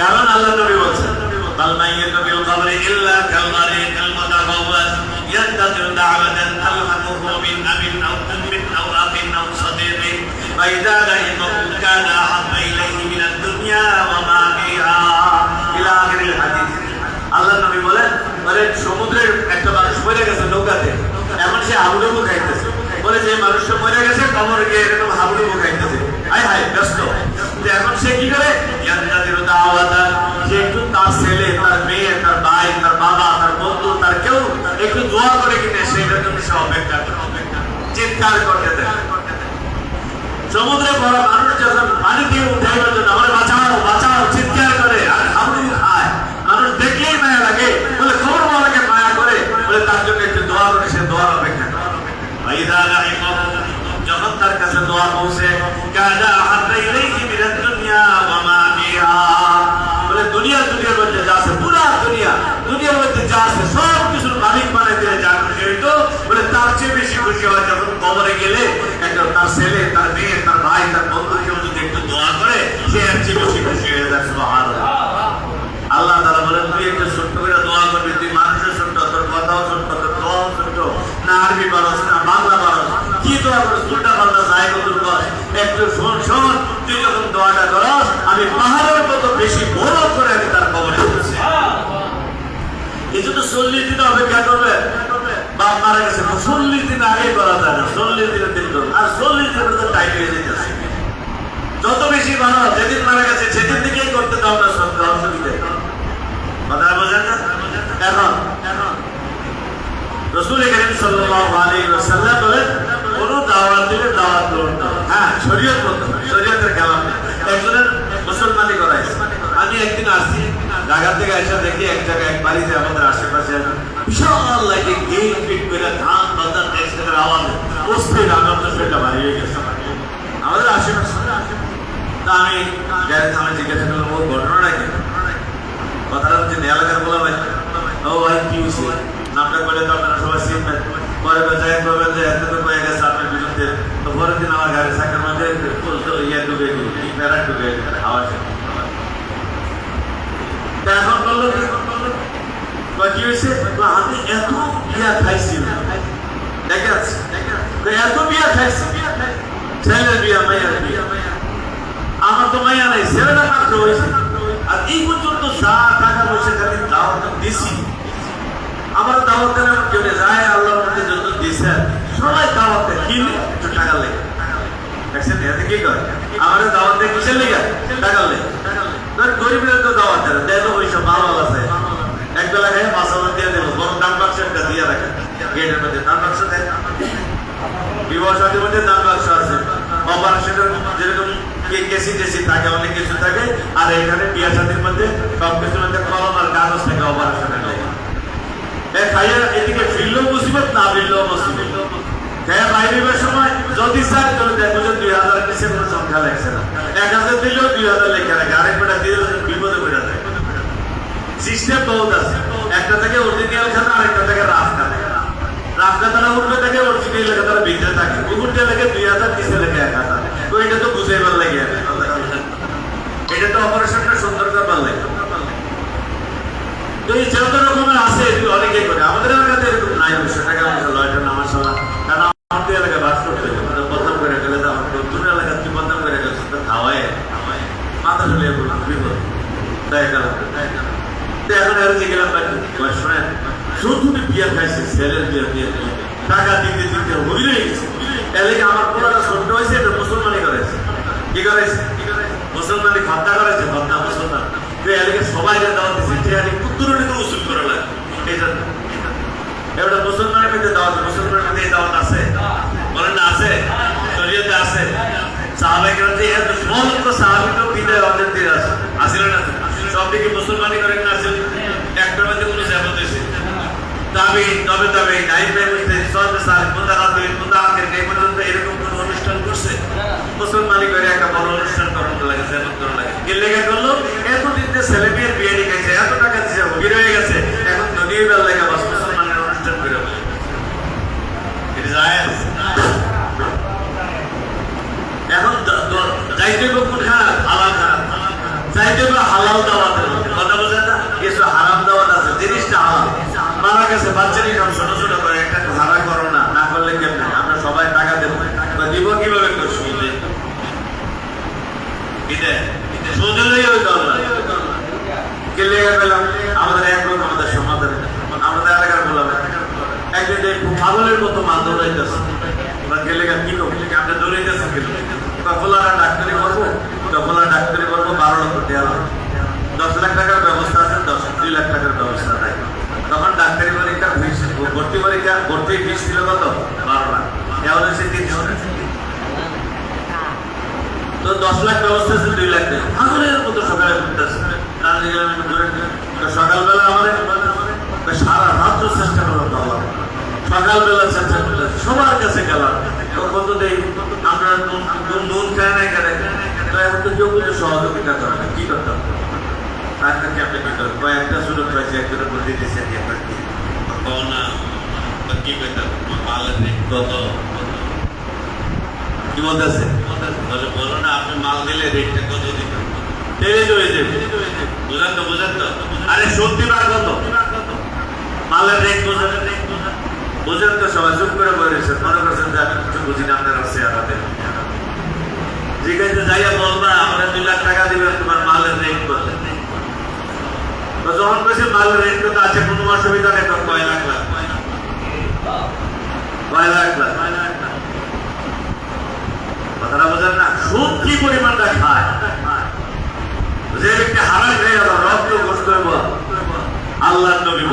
কারণ আল্লাহ নবী বলছেন বাল মাইয়াতু বিল কবরি ইল্লা কাল গারিকিল মুতাগাওয়াজ ইয়ান্তাজিরু দাওয়াতান তালহাকুহু মিন আবিন আও উম্মিন আও আবিন আও সাদীকিন ওয়া ইযা লাইমাহু কানা আহাব্বা ইলাইহি মিনাদ দুনিয়া ওয়া মা ফিহা ইলা আখিরিল হাদিস। আল্লাহ নবী বলেন, বলে সমুদ্রের একটা মানুষ মরে গেছে নৌকাতে, এখন সে হাবুডুবু খাইতেছে। বলে যে মানুষটা মরে গেছে কবরে গিয়ে এরকম হাবুডুবু খাইতেছে, হায় হায় ব্যস্ত। এখন সে কি করে? সে একটু তার ছেলে, তার মেয়ে, তার ভাই, তার বাবা, তার বন্ধু, তার কেউ একটু দোয়া করে কিনে সেইটার জন্য সে অপেক্ষা করে, চিৎকার করতে দেয়। সমুদ্রে বড় মানুষ যখন পানি দিয়ে উঠাইবার জন্য আমার বাঁচাও বাঁচাও চিৎকার করে আর হাবুডুবু খায়, মানুষ দেখলেই মায়া লাগে। বলে খবর বলাকে মায়া করে, বলে তার জন্য একটু দোয়া করে সে দোয়ার অপেক্ষা করে। যখন তার কাছে দোয়া পৌঁছে বলে দুনিয়ার মধ্যে যা আছে, পুরা দুনিয়ার মধ্যে যা আছে সব কিছুর মালিক বানাই দিলে যা খুশি হইতো, বলে তার চেয়ে বেশি খুশি হয় যখন কবরে গেলে একটা তার ছেলে, তার মেয়ে, তার ভাই, তার বন্ধু কেউ যদি একটু দোয়া করে সে এর চেয়ে বেশি খুশি হয়ে যায়। সুবহানাল্লাহ। আল্লাহ তাআলা বলেন তুই একটু ছোট্ট করে দোয়া করবি, তুই মানুষের ছোট্ট, তোর কথাও ছোট্ট, তোর দোয়াও ছোট্ট, না আরবি পারস না বাংলা পারস, কি দোয়া করস উল্টা পাল্টা যাই কদুর কর, একটু শোন, তুই যখন দোয়াটা করস আমি পাহাড়ের মতো বেশি বড় করে আমি তার কবরে দিচ্ছি। এই জন্য 40 দিন অপেক্ষা করবে। বাপ মারা গেছে 40 দিন আগে করা যায় না, 40 দিনের দিন করবে, আর 40 দিনের তো টাইম হয়ে যেতেছে। যত বেশি ভালো, যেদিন মারা গেছে সেদিন থেকেই করতে দাও না, সব অসুবিধা। কথা বোঝেন না? এখন রাসূল কারীম সাল্লাল্লাহু আলাইহি ওয়াসাল্লাম বলেন কোন দাওয়াত দিলে দাওয়াত গ্রহণ করো। হ্যাঁ, শরীয়ত মতো, শরীয়তের কালাম একজনের মুসলমানি করাইছে। আমি একদিন আসছি ঢাকা থেকে এসে দেখি এক জায়গায় এক বাড়িতে আমাদের আশেপাশে বিশাল লাইটিং গেট ফিট করে ধান বাজার টেক্সটাইলের আওয়াজ অস্থির আনন্দ সেটা বাড়িয়ে গেছে আমাদের আশেপাশে। তা আমি গাড়ি থামে জিজ্ঞাসা করলাম ও ঘটনাটা কি? কথাটা হচ্ছে এলাকার বলা ভাই, ও ভাই কি হয়েছে? নামটা বলে তো আপনারা সবাই চিনবেন। পরে যাই করবেন যে এত হয়ে গেছে আপনার বিরুদ্ধে। তো পরের দিন আমার গাড়ি চাকার মধ্যে ইয়ে ডুবে গেল, প্যারা ডুবে হাওয়া। এখন বললো কি হয়েছে? আমি এত বিয়া খাইছি, এত বিয়া খাইছি, ছেলের বিয়া মাইয়ার বিয়া, আমার তো মাইয়া নাই, ছেলেটা মাত্র হয়েছে। আর এই পর্যন্ত যা টাকা পয়সা খালি দাওয়াত দিছি, আমার দাওয়াত দেন কেউ যায় আল্লাহ যত দিয়েছে সবাই দাওয়াত দেয় কিনে একটু টাকা লেগে। দেখছেন এতে কি করে? আমাদের দাওয়াত দেয় কিসের লেগে? টাকা লেগে। গরিবের তো দাওয়াত দেয়, দেয় তো ওই সব ভালো আছে, এক বেলা খাই 5,000 দিয়ে দেবো, বরং দাম বাক্স একটা দিয়ে রাখে গেটের মধ্যে, দাম বাক্স দেয়। বিবাহ শাদীর মধ্যে দাম বাক্স আছে, অপারেশনের যেরকম কেসি টেসি থাকে, অনেক কিছু থাকে। আর এখানে বিয়া শাদীর মধ্যে সব কিছুর মধ্যে কলম আর কাগজ থাকে অপারেশনের লেগে। খাইয়া এদিকে ফিরলেও মুসিবত, না ফিরলেও মুসিবত। খাইয়া বাইরের সময় যদি চায় তাহলে দেখো যে 2000 নিচে কোনো সংখ্যা লেখছে না, 1000 দিলেও 2000 লেখা রাখে, আরেক বেটা দিয়ে বিপদে বেড়া যায়। সিস্টেম বহুত আছে, একটা থেকে অরিজিনাল খাতা, আরেকটা থেকে রাফ খাতা। রাফ খাতাটা উঠবে থেকে অরিজিনাল খাতাটা ভিতরে থাকে, উপরটা লেখে 2000, নিচে লেখে 1000। তো এটা তো বুঝাইবার লাগে, এটা তো অপারেশনটা সুন্দর করবার লাগে। তো এই যত রকমের আছে অনেকে করে, আমাদের এলাকাতে এরকম নাই। 200 টাকা এটা নামাজ সভা, কারণ আমাদের এলাকায় বাস করতে হবে, বদনাম করে গেলে তো আমার দূর এলাকা তুই বদনাম করে গেলে খাওয়ায় মাথা ঝুলে বিপদ। তাই এখন আর যে গেলাম শোনেন, শুধু বিয়া খাইছে, ছেলের বিয়া বিয়ে টাকা দিতে দিতে হবি রয়ে গেছে। এলাকা আমার পোলাটা ছোট হয়েছে, এটা মুসলমানি করেছে। কি করেছে? মুসলমানি খদ্দা করেছে, খদ্দা মুসলমান। এলাকায় সবাই দাওয়াত দিচ্ছে, উত্তরণে তো উসুল করা লাগে। এই জন্য তবে তবে এই নাইট টাইমে সবে সাল মুদারাত মুদাআকের এই পর্যন্ত এরকম কোন অনুষ্ঠান করছে মুসলমানি করে একটা বড় অনুষ্ঠান করার লাগে যেমন করা লাগে কি লেগে করলো এতদিন যে ছেলেমেয়ের বিয়ে দিয়েছে এত টাকা দিয়েছে বিয়ে হয়ে গেছে এখন নদীর বেলা লাগে বাস মুসলমানের অনুষ্ঠান করে বলে ইট ইজ আয়াস এখন যাইতে কোন খারাপ হালাল খারাপ চাইতে হালাল দাওয়াত কথা বোঝেন না কিছু হারাম দাওয়াত আছে জিনিসটা হালাল মারা গেছে বাচ্চারই কাম ছোট ছোট করে একটা হারা করো না না করলে কেমনে আমরা সবাই টাকা দেবো দিব কিভাবে সুদে সুদলেই ওই দল কে লেগে পেলাম আমাদের একরকম আমাদের সমাধান আমাদের এলাকার বললাম একদিন পাগলের মতো মাল দৌড়াইতেছে গেলে কি করবো আপনি দৌড়াইতেছেন কফলারা ডাক্তারি করবো কফলা ডাক্তারি করবো 12 লক্ষ টাকা 10 লাখ টাকার ব্যবস্থা আছে 2 লাখ টাকার ব্যবস্থা নাই তখন ডাক্তারি পরীক্ষার ফিস ভর্তি ফিস ছিল কত 12 লাখ এখন হচ্ছে 300 তো 10 লাখ ব্যবস্থা আছে 2 লাখ টাকা পাগলের মতো সকালে ঘুরতেছে সকালবেলা আমাদের সারা রাত্র চেষ্টা করলাম বাবা সকালবেলা চেষ্টা করলাম সবার কাছে গেলাম কত দেই আমরা নুন খায় না কেন তো এখন তো কেউ কিছু সহযোগিতা করে না কি করতাম তাকে আপনি কি করেন কয়েকটা সুযোগ পাইছে একজনের বুদ্ধি দিয়েছে একবার কি না কি পেতাম মালের রেট কত কি বলতেছে বলো না আপনি মাল দিলে রেটটা কত দিতেন তেলে হয়ে যাবে বুঝেন তো আরে সত্যি বার কত মালের রেট বুঝেন তো সবাই চুপ করে বলেছেন মনে করছেন যে আমি কিছু বুঝি না আপনার আছে আমাদের জিজ্ঞাসা যাইয়া বলবা আমরা 2 লাখ টাকা দিবেন তোমার মালের রেট কত তো যখন বলছে মালের রেট কত আছে কোনো অসুবিধা নেই তো 6 লাখ কথাটা বোঝেন না সুদ কি পরিমাণটা খায় যে ব্যক্তি হারাম হয়ে গেল রক্ত গোশত আল্লাহর নবী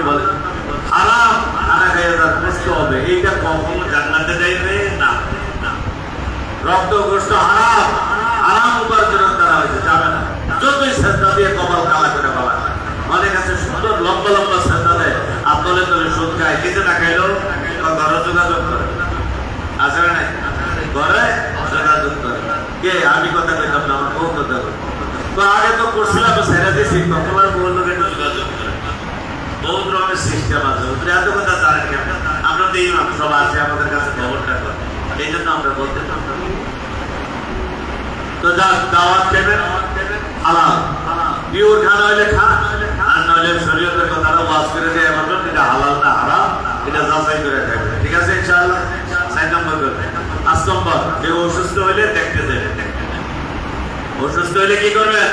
বলেন হারাম খানা খেয়ে তার কষ্ট হবে এইটা কখনো জান্নাতে যাইবে না রক্ত গোশত হারাম উপার্জনের দ্বারা হয়েছে যাবে না যতই শ্রদ্ধা দিয়ে কপাল কালা করে বলা অনেক আছে সুন্দর লম্বা লম্বা শ্রদ্ধা দেয় আর তলে তলে সুদ খায় কিছু না খাইলো ঘরে যোগাযোগ করে আছে না ঘরে যোগাযোগ করে কে আমি কথা কইতাম না আমার বউ কথা কই তো আগে তো করছিলাম সেরা দিয়েছি তখন আর বউ লোকের যোগাযোগ করে বহুত রকমের সিস্টেম আছে এত কথা জানেন কেন আমরা তো এই সব আছে আমাদের কাছে খবরটা করে এই জন্য আমরা বলতে তো যা দাওয়াত দেবেন হালাল পিওর খানা হইলে খান আর নইলে শরীয়তের কথাটা ওয়াজ করে দিয়ে বলবেন এটা হালাল না হারাম এটা যাচাই করে খাবেন ঠিক আছে ইনশাআল্লাহ 4 নম্বর করবে 5 নম্বর যে অসুস্থ হইলে দেখতে যাবেন অসুস্থ হইলে কি করবেন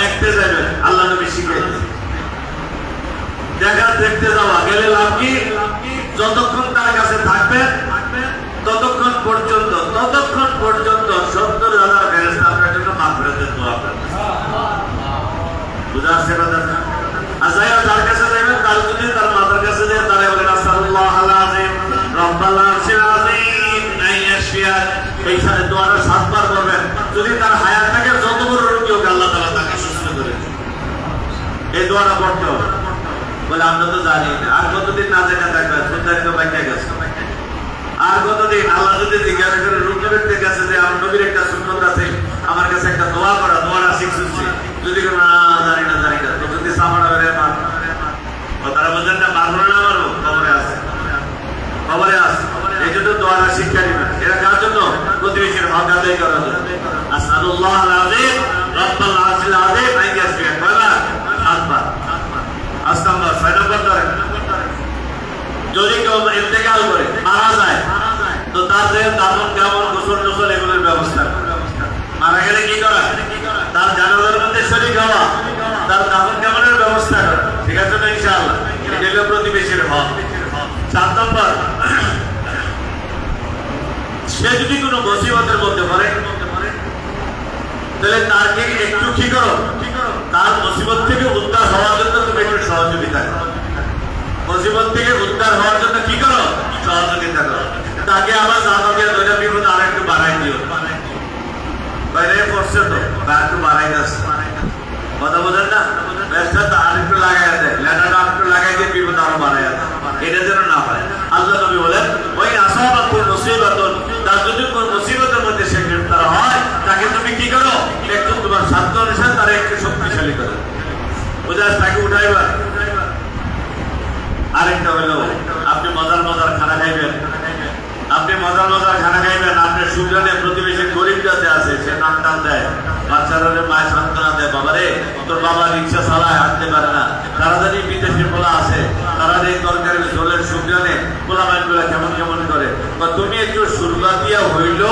দেখতে যাবেন আল্লাহ নবী শিখিয়েছেন দেখতে যাওয়া গেলে লাভ কি যতক্ষণ তার কাছে থাকবেন ততক্ষণ পর্যন্ত 70,000 ফেরেশতা আপনার জন্য মাগফিরাতের দোয়া করবে বুঝাচ্ছে কথা আর যাই তার কাছে যাবেন তার যদি তার মাতার কাছে যায় তারা বলেন আল্লাহুল আযীম রব্বাল আরশিল আযীম আইয়াশফিয়া এইখানে দোয়াটা 7 বার করবেন যদি তার হায়াত থাকে যত বড় রোগী হোক আল্লাহ তাআলা তাকে সুস্থ করে দেন এই দোয়াটা পড়তে হবে বলে আমরা তো জানি না আর কতদিন না জানা থাকবে সুন্দরী তো বাইকে গেছে আর কতদিন আল্লাহ যদি জিজ্ঞাসা করে রুগী ব্যক্তির কাছে যে আমার নবীর একটা সুন্নত আছে আমার কাছে একটা দোয়া করা দোয়াটা শিখছি যদি না জানি না তো যদি সামানা বেড়ে মার কথাটা বোঝেন না মারবো না মারবো খবরে আস এই জন্য দোয়াটা শিক্ষা দিবেন এরা কার জন্য প্রতিবেশীর হক আদায় করার জন্য আসআলুল্লাহুল আযীম রব্বাল আরশিল আযীম আইয়াশফিয়া কয়বার 7 বার 8 নম্বর 6 নম্বর ধরেন যদি কেউ ইন্তেকাল করে মারা যায় তো তার যে দাফন কাফন গোসল এগুলোর ব্যবস্থা মারা গেলে কি করা তার জানাজার মধ্যে শরীক হওয়া তার দাফন কাফনের ব্যবস্থা করা ঠিক আছে তো ইনশাআল্লাহ এটা হলো প্রতিবেশীর হক 7 নম্বর সে যদি কোনো মুসিবতের মধ্যে পড়ে তাহলে তাকে একটু কি করো তার মুসিবত থেকে উদ্ধার হওয়ার জন্য তুমি একটু সহযোগিতা করো মুসিবত থেকে উদ্ধার হওয়ার জন্য কি করো সহযোগিতা করো তাকে আবার জানাকে দুইটা বিপদ আর একটু বাড়াই দিও বাইরে পড়ছে তো একটু বাড়াই যাচ্ছে কথা বোঝেন না ব্যবসা তো আর একটু লাগাই দেয় লেটারটা একটু লাগাই দিয়ে বিপদ আরো বাড়াইয়া দেন, এটা যেন না হয়। আল্লাহ নবী বলেন ওই আসাবাতুল মুসিবাতুন, তার যদি কোন মুসিবতের মধ্যে সে গ্রেফতার হয়, তাকে তুমি কি করো, একটু তোমার সাধ্য অনুসারে তারা একটু শক্তিশালী করো, বুঝাস তাকে উঠাইবার। আরেকটা হলো আপনি মজার মজার খানা খাইবেন, আপনি মজার মজার খানা খাইবেন, আপনার সুযোগে প্রতিবেশী গরিব যাতে আছে সে নাম টান দেয়, বাচ্চারা মায়ের সান্ত্বনা দেয়, বাবা রে তোর বাবা রিক্সা চালায়, হাঁটতে পারে না, তাড়াতাড়ি বিদেশি পোলা আছে, তারা এই তরকারি ঝোলের সুযোগে পোলা মাইনগুলা কেমন কেমন করে, বা তুমি একটু সুরবা দিয়া হইল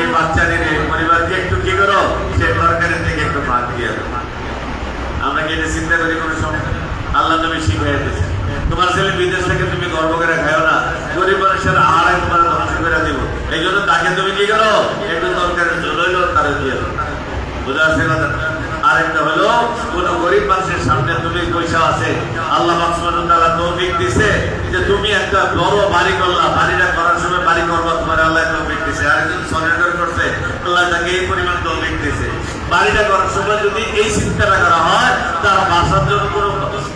এই বাচ্চাদের এই পরিবারকে একটু কি করো, সে তরকারি থেকে একটু ভাগ দিয়ে দেবো। আমরা কি এটা চিন্তা করি কোনো সময়? আল্লাহ নবী শিখাই দিয়েছে তোমার ছেলে বিদেশ থেকে তুমি গর্ব করে খাও না, গরিব মানুষের আহার একবার ধ্বংস করে দিব, এই জন্য তাকে তুমি কি করো, একটু তরকারি ঝোল তারা দিয়ে দেবো, বুঝা আসছে কথা। আরেকটা হলো কোন গরিব মানুষের সামনে তুমি পয়সা আছে, আল্লাহ সুবহানাহু ওয়া তাআলা তৌফিক দিয়েছে যে তুমি একটা বড় বাড়ি করলা, বাড়িটা করার সময় বাড়ি করবা, তোমার আল্লাহ তৌফিক দিয়েছে, আরেকজন সারেন্ডার করছে, আল্লাহ তাকে এই পরিমাণ তৌফিক দিয়েছে। বাড়িটা করার সময় যদি এই চিন্তাটা করা হয় তার বাসার জন্য কোনো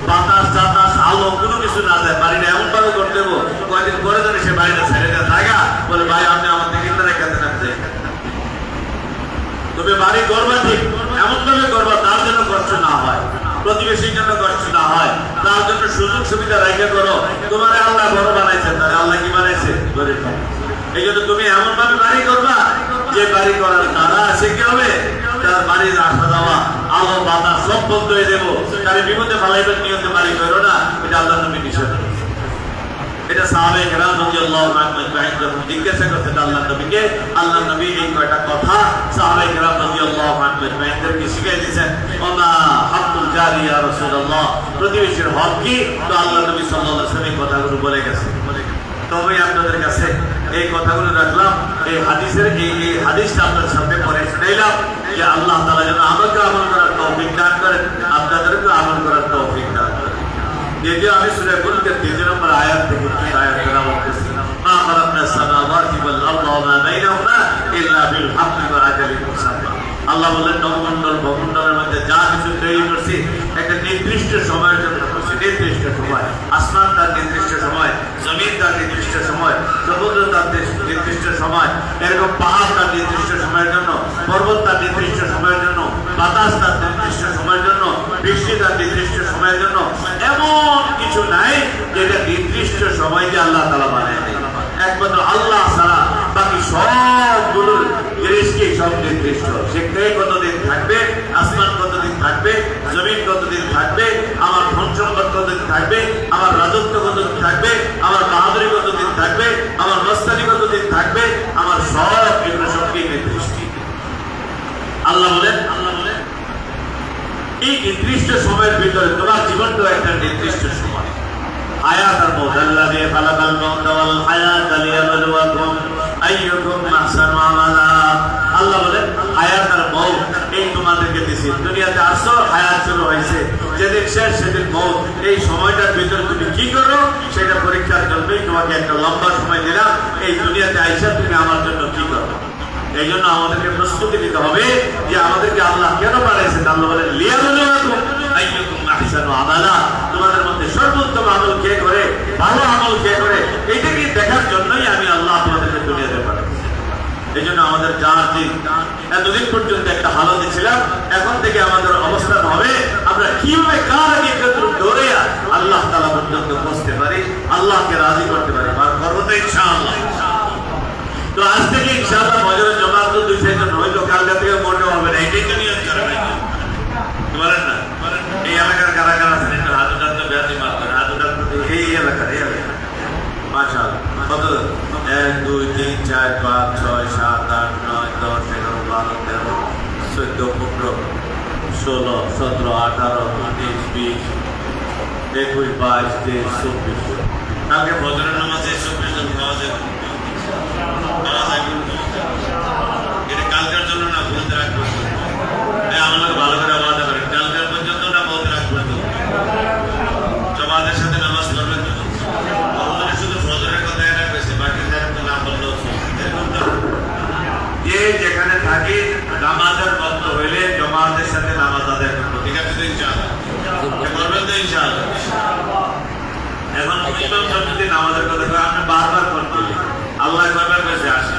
বাতাস টাতাস আলো কোনো কিছু না যায়, বাড়িটা এমন ভাবে করতে দেবো কয়েকদিন পরে ধরে সে বাড়িটা ছেড়ে দেয় জায়গা বলে ভাই আপনি আমার থেকে কিনা রেখাতে নামছে। তুমি বাড়ি করবা ঠিক এমন ভাবে করবা তার জন্য কষ্ট না হয়, প্রতিবেশীর জন্য কষ্ট না হয়, তার জন্য সুযোগ সুবিধা রেখে করো। তোমার আল্লাহ বড় বানাইছে, তাহলে আল্লাহ কি বানাইছে, গরিব। এই জন্য তুমি এমন ভাবে বাড়ি করবা যে বাড়ি করার দ্বারা সে কি হবে, তার বাড়ির আসা যাওয়া আলো বাতাস সব বন্ধ হয়ে দেবো, তার বিপদে ফালাইবার নিয়তে বাড়ি করো না, এটা আল্লাহ নবী নিষেধ। এটা সাহাবায়ে কেরাম রাদিয়াল্লাহু আনহুম যখন জিজ্ঞাসা করতেন আল্লাহ নবীকে, আল্লাহ নবী এই কয়টা কথা সাহাবায়ে কেরাম রাদিয়াল্লাহু আনহুমকে শিখিয়ে দিয়েছেন। ওমা হাক্কুল জারি ইয়া রাসূলুল্লাহ, প্রতিবেশীর হক কি, তো আল্লাহ নবী সাল্লাল্লাহু আলাইহি ওয়াসাল্লাম এই কথাগুলো বলে গেছে। তবে আপনাদের কাছে এই কথাগুলো রাখলাম, এই হাদিসের এই হাদিসটা আপনাদের সামনে পড়ে শুনাইলাম যে আল্লাহ তাআলা যেন আমাকে আমল করার তৌফিক দান করেন, আপনাদেরকে আমল করার তৌফিক দান করেন। যদিও আমি সূরা মুলকের 3 নম্বর আয়াত থেকে আয়াত তেলাওয়াত করছি, মা খালাকনাস সামাওয়াতি ওয়াল আরদা ওয়া মা বাইনাহুমা ইল্লা বিল হাক্কি ওয়া আজালিন মুসাম্মা। আল্লাহ বলেন নবমণ্ডল ভূমণ্ডলের মধ্যে যা কিছু তৈরি করছি একটা নির্দিষ্ট সময়ের জন্য করছি, নির্দিষ্ট সময়, আসমান তার নির্দিষ্ট সময়, জমিন তার নির্দিষ্ট সময়, সমুদ্র তার নির্দিষ্ট সময়, এরকম পাহাড় তার নির্দিষ্ট সময়ের জন্য, পর্বত তার নির্দিষ্ট সময়ের জন্য, বাতাস তার নির্দিষ্ট সময়ের জন্য, বৃষ্টি তার নির্দিষ্ট সময়ের জন্য। এমন কিছু নাই যেটা নির্দিষ্ট সময় যে আল্লাহ তাআলা বানায় নাই, একমাত্র আল্লাহ ছাড়া বাকি সবগুলোর জিনিসকে সব নির্দিষ্ট। সেখানে কতদিন থাকবে, আসমান কতদিন থাকবে, জমিন কতদিন থাকবে, আমার ধন সম্পদ কতদিন থাকবে, আমার রাজত্ব কতদিন থাকবে, আমার বাহাদুরি কতদিন থাকবে, আমার মস্তানি কতদিন থাকবে, আমার সব এগুলো সবকে নির্দিষ্ট। আল্লাহ বলেন এই নির্দিষ্ট সময়ের ভিতরে তোমার জীবনটা একটা নির্দিষ্ট সময়। হায়াত আর মওত, আল্লাযী খালাকাল মাউতা ওয়াল হায়াতা লিয়াবলুয়াকুম আইয়ুকুম আহসানু আমালা। আল্লাহ বলেন হায়াত আর মওত এই তোমাদেরকে দিয়েছি, দুনিয়াতে আসো হায়াত শুরু হয়েছে, যেদিন শেষ সেদিন মওত, এই সময়টার ভিতরে তুমি কি করো সেটা পরীক্ষার জন্যই তোমাকে একটা লম্বা সময় দিলাম, এই দুনিয়াতে আইসা তুমি আমার জন্য কি করো। এই জন্য আমাদেরকে প্রস্তুতি নিতে হবে যে আমাদেরকে আল্লাহ কেন বানাইছেন। আল্লাহ বলেন লিয়াবলুয়াকুম আইয়ুকুম আহসানু আমালা, তোমাদের মধ্যে সর্বোত্তম আমল কে করে, ভালো আমল কে করে, এইটাকে দেখার জন্যই আমি আল্লাহ তোমাদেরকে দুনিয়াতে পাঠাইছি। এই জন্য আমাদের যার দিন এতদিন পর্যন্ত একটা হালত ছিলাম, এখন থেকে আমাদের অবস্থান হবে আমরা কিভাবে কার আগে দৌড়ে আল্লাহ তাআলা পর্যন্ত পৌঁছতে পারি, আল্লাহকে রাজি করতে পারি, আর করবো তো ইনশাআল্লাহ। তো আজ থেকে ইনশাআল্লাহ ফজরের জামাত তো 2-4 জন হয়তো, কালকা থেকে মোটেও হবে না, এটাই তো নিয়ম করে বলেন না। এই এলাকার কারা কারা আছেন একটু হাত উঠান তো, ব্যাধি মারবেন, হাত উঠান এই এলাকার মাশাআল্লাহ। কত 1 2 3 4 5 6 7 8 9 10 11 12 13 14 15 16 17 18 19 20 21 22 23 24। কালকে ফজরের নামাজে 24 জন খাওয়া যাবে, এটা কালকার জন্য না, বলতে রাখবো আমাকে ভালো করে আওয়াজ করেন, কালকার পর্যন্ত না বলতে রাখবো, জমাতের সাথে নামাজ পড়বেন তো, শুধু ফজরের কথা এটা পেয়েছে, বাকি না বললেও যে যেখানে থাকে নামাজের বন্ধ হইলে জমাতের সাথে নামাজ আদায় করবো, ঠিক আছে তো ইনশাআল্লাহ, করবেন তো ইনশাআল্লাহ। আল্লাহ কয়বার কইছে 80,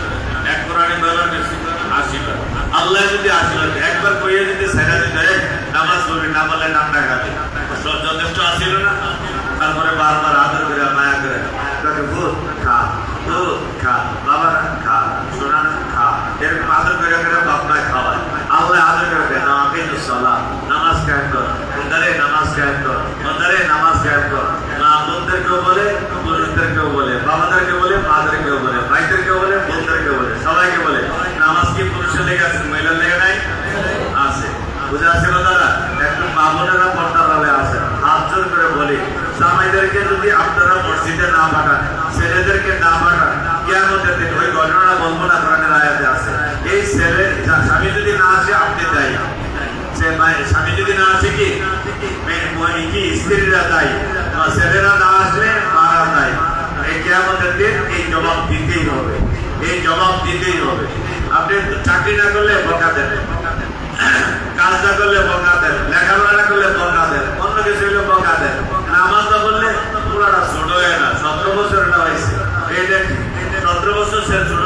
এক কোরআনে কয়বার কইছে 80 বার। আল্লাহ যদি 80 বার একবার কইয়ে যদি সাইরা দিতে নামাজ পড়বি না বললে নামটা খাবে, যথেষ্ট আসিল না? তারপরে বারবার আদর করে মায়া করে তাকে ভূত খা, ভূত খা, বাবা খা, সোনা খা, এরকম আদর করে করে বাপমায় খাওয়ায়। আল্লাহ আদর করে নামাজ কায়েম কর, বন্দারে নামাজ কায়েম কর, বন্দারে নামাজ কায়েম কর। মা বোনদেরকেও বলে, পুরুষদেরকেও বলে, বাবাদেরকে বলে, মাদেরকেও বলে, ভাইদেরকেও বলে, বোনদেরকেও বলে, সবাইকে বলে। নামাজ কি পুরুষের লেগে আছে, মহিলার লেগে নাই? আছে। বুঝে আছে দাদা? একটু মা বোনেরা পর্দার আলে আছে, হাত জোর করে বলি, জামাইদেরকে যদি আপনারা মসজিদে না পাঠান, ছেলেদেরকে না পাঠান, কিয়ামতের দিন ওই ঘটনাটা বলবো না, কোরআনের আয়াতে আছে। এই ছেলে স্বামী যদি না আসে আপনি দায়ী, স্বামী যদি না আসে কি স্ত্রীরা দায়ী, ছেলেরা না আসলে মারা দায়ী। এই কিয়ামতের দিন এই জবাব দিতেই হবে, এই জবাব দিতেই হবে। আপনি চাকরি না করলে বকা দেন, কাজ না করলে বকা দেন, লেখাপড়া না করলে বকা দেন, অন্য কিছু হলে বকা দেন, নামাজ না করলে পুরাটা ছোট হয়ে না। 17 বছর এটা হয়েছে, এই দেখ 17 বছর সে ছোট